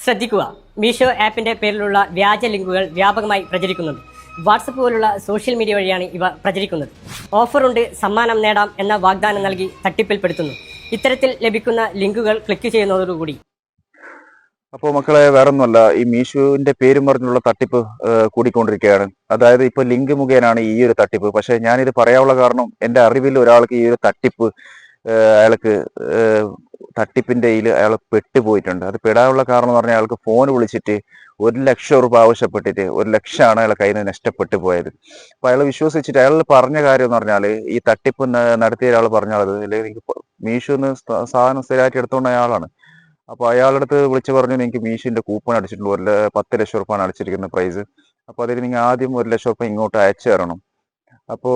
ശ്രദ്ധിക്കുക, മീഷോ ആപ്പിന്റെ പേരിലുള്ള വ്യാജ ലിങ്കുകൾ വ്യാപകമായി പ്രചരിക്കുന്നുണ്ട്. വാട്സപ്പ് പോലുള്ള സോഷ്യൽ മീഡിയ വഴിയാണ് ഇവ പ്രചരിക്കുന്നത്. ഓഫറുണ്ട്, സമ്മാനം നേടാം എന്ന വാഗ്ദാനം നൽകി തട്ടിപ്പിൽപ്പെടുത്തുന്നു. ഇത്തരത്തിൽ ലഭിക്കുന്ന ലിങ്കുകൾ ക്ലിക്ക് ചെയ്യുന്നതോടുകൂടി അപ്പോൾ മക്കളെ, വേറൊന്നുമല്ല, ഈ മീഷോന്റെ പേരും പറഞ്ഞുള്ള തട്ടിപ്പ് കൂടിക്കൊണ്ടിരിക്കുകയാണ്. അതായത് ഇപ്പൊ ലിങ്ക് മുഖേനാണ് ഈ ഒരു തട്ടിപ്പ്. പക്ഷെ ഞാനിത് പറയാനുള്ള കാരണം, എൻ്റെ അറിവിൽ ഒരാൾക്ക് ഈ ഒരു തട്ടിപ്പ് അയാൾക്ക് തട്ടിപ്പിന്റെ അയാൾ പെട്ടുപോയിട്ടുണ്ട്. അത് പെടാനുള്ള കാരണം എന്ന് പറഞ്ഞാൽ അയാൾക്ക് ഫോൺ വിളിച്ചിട്ട് 1,00,000 രൂപ ആവശ്യപ്പെട്ടിട്ട് 1,00,000 അയാളെ കയ്യിൽ നിന്ന് നഷ്ടപ്പെട്ടു പോയത്. അപ്പൊ അയാൾ വിശ്വസിച്ചിട്ട് അയാൾ പറഞ്ഞ കാര്യം എന്ന് പറഞ്ഞാല്, ഈ തട്ടിപ്പ് നടത്തിയ ഒരാൾ പറഞ്ഞത്, അല്ലെങ്കിൽ മീഷോന്ന് സാധനം സ്ഥിരമായിട്ട് എടുത്തുകൊണ്ട അയാളാണ്. അപ്പൊ അയാളുടെ അടുത്ത് വിളിച്ചു പറഞ്ഞു, നിങ്ങൾക്ക് മീഷോന്റെ കൂപ്പൺ അടിച്ചിട്ടുണ്ട്, 10,00,000 രൂപയാണ് അടിച്ചിരിക്കുന്ന പ്രൈസ്. അപ്പൊ അതിൽ നിങ്ങൾ ആദ്യം 1,00,000 രൂപ ഇങ്ങോട്ട് അയച്ചു തരണം. അപ്പോ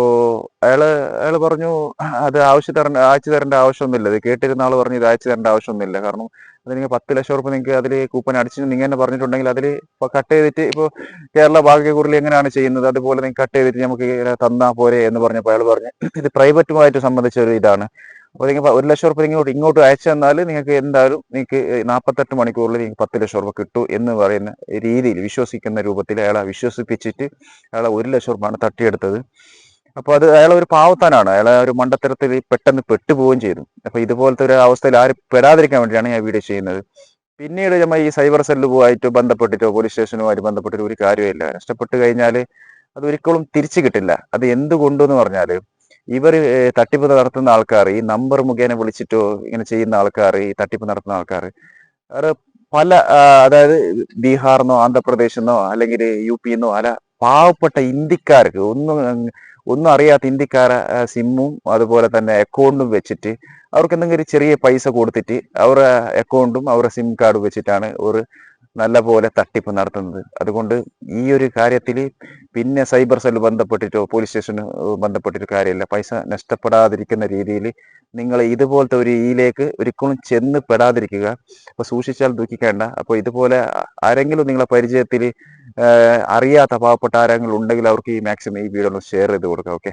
അയാള് പറഞ്ഞു, അത് അയച്ചു തരേണ്ട ആവശ്യമൊന്നുമില്ല. ഇത് കേട്ടിരുന്ന ആള് പറഞ്ഞു, ഇത് അയച്ചു തരേണ്ട ആവശ്യമൊന്നുമില്ല. കാരണം അത് നിങ്ങൾ 10,00,000 രൂപ നിങ്ങൾക്ക് അതിൽ കൂപ്പൺ അടിച്ചു നിങ്ങൾ തന്നെ പറഞ്ഞിട്ടുണ്ടെങ്കിൽ അതിൽ കട്ട് ചെയ്തിട്ട്, ഇപ്പോൾ കേരള ഭാഗ്യക്കുറിൽ എങ്ങനെയാണ് ചെയ്യുന്നത് അതുപോലെ നിങ്ങൾ കട്ട് ചെയ്തിട്ട് നമുക്ക് തന്നാ പോരെ എന്ന് പറഞ്ഞപ്പോൾ അയാൾ പറഞ്ഞു, ഇത് പ്രൈവറ്റുമായിട്ട് സംബന്ധിച്ച ഒരു ഇതാണ്. അപ്പോൾ നിങ്ങൾ 1,00,000 രൂപ ഇങ്ങോട്ട് അയച്ചു തന്നാൽ നിങ്ങൾക്ക് എന്തായാലും നിങ്ങൾക്ക് 48 മണിക്കൂറിൽ നിങ്ങൾക്ക് 10,00,000 രൂപ കിട്ടും എന്ന് പറയുന്ന രീതിയിൽ, വിശ്വസിക്കുന്ന രൂപത്തിൽ അയാളെ വിശ്വസിപ്പിച്ചിട്ട് അയാളെ 1,00,000 രൂപയാണ് തട്ടിയെടുത്തത്. അപ്പൊ അത് അയാളെ ഒരു പാവത്താനാണ്, അയാളെ ഒരു മണ്ടത്തരത്തിൽ പെട്ടെന്ന് പെട്ടുപോവുകയും ചെയ്തു. അപ്പൊ ഇതുപോലത്തെ ഒരു അവസ്ഥയിൽ ആരും പെടാതിരിക്കാൻ വേണ്ടിയാണ് ഞാൻ വീഡിയോ ചെയ്യുന്നത്. പിന്നീട് നമ്മൾ ഈ സൈബർ സെല്ലുമായിട്ട് ബന്ധപ്പെട്ടിട്ടോ പോലീസ് സ്റ്റേഷനുമായിട്ട് ബന്ധപ്പെട്ടിട്ടോ ഒരു കാര്യമില്ല. നഷ്ടപ്പെട്ട് കഴിഞ്ഞാൽ അത് ഒരിക്കലും തിരിച്ചു കിട്ടില്ല. അത് എന്തുകൊണ്ടെന്ന് പറഞ്ഞാല്, ഇവർ തട്ടിപ്പ് നടത്തുന്ന ആൾക്കാർ, ഈ നമ്പർ മുഖേന വിളിച്ചിട്ടോ ഇങ്ങനെ ചെയ്യുന്ന ആൾക്കാർ, ഈ തട്ടിപ്പ് നടത്തുന്ന ആൾക്കാർ അവർ പല അതായത് ബീഹാറിന്നോ ആന്ധ്രാപ്രദേശിന്നോ അല്ലെങ്കിൽ UP-ന്നോ അല്ല, പാവപ്പെട്ട ഇന്ത്യക്കാർക്ക് ഒന്നും അറിയാത്ത ഇന്ത്യക്കാരെ സിമ്മും അതുപോലെ തന്നെ അക്കൗണ്ടും വെച്ചിട്ട് അവർക്ക് എന്തെങ്കിലും ഒരു ചെറിയ പൈസ കൊടുത്തിട്ട് അവരുടെ അക്കൗണ്ടും അവരുടെ സിം കാർഡും വെച്ചിട്ടാണ് ഒരു നല്ല പോലെ തട്ടിപ്പ് നടത്തുന്നത്. അതുകൊണ്ട് ഈ ഒരു കാര്യത്തിൽ പിന്നെ സൈബർ സെൽ ബന്ധപ്പെട്ടിട്ടോ പോലീസ് സ്റ്റേഷന് ബന്ധപ്പെട്ടിട്ടോ കാര്യമില്ല. പൈസ നഷ്ടപ്പെടാതിരിക്കുന്ന രീതിയിൽ നിങ്ങൾ ഇതുപോലത്തെ ഒരു ഈയിലേക്ക് ഒരിക്കലും ചെന്ന് പെടാതിരിക്കുക. അപ്പൊ സൂക്ഷിച്ചാൽ ദുഃഖിക്കേണ്ട. അപ്പോൾ ഇതുപോലെ ആരെങ്കിലും നിങ്ങളെ പരിചയത്തിൽ അറിയാത്ത പാവപ്പെട്ട ആരെങ്കിലും ഉണ്ടെങ്കിൽ അവർക്ക് ഈ മാക്സിമം ഈ വീഡിയോ ഒന്ന് ഷെയർ ചെയ്ത് കൊടുക്കുക. ഓക്കെ.